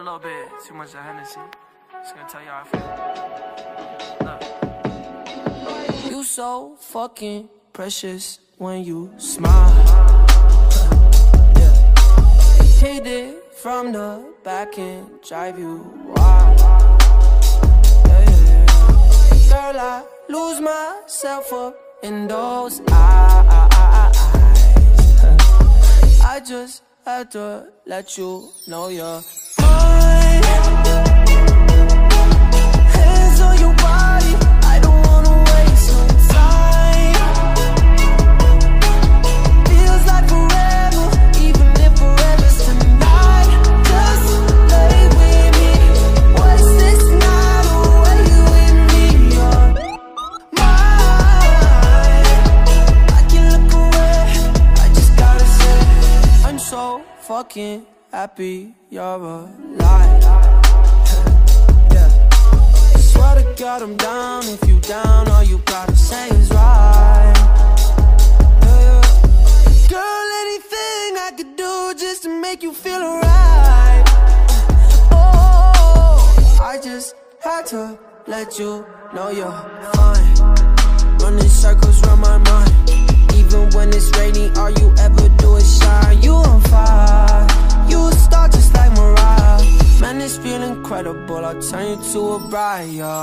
a little bit too much of Hennessy. Just gonna tell you how I feel. Look. You so fucking precious when you smile. Yeah. Hit it from the back and drive you wild. Yeah, yeah. Girl, I lose myself up in those eyes. I just had to let you know you're mine. Hands on your body, I don't wanna waste no time. Feels like forever, even if forever's tonight. Just lay with me, waste this night away with me. You're mine. I can look away, I just gotta say I'm so fucking happy you're alive. Yeah. Swear to God I'm down. If you down, all you gotta say is right. Yeah. Girl, anything I could do just to make you feel alright. Oh, I just had to let you know you're fine. Running circles round my mind. Even when it's rainy, all you ever do is shine. You on fire, you a star just like Mariah. Man, this feel incredible, I'll turn you to a bride, yeah.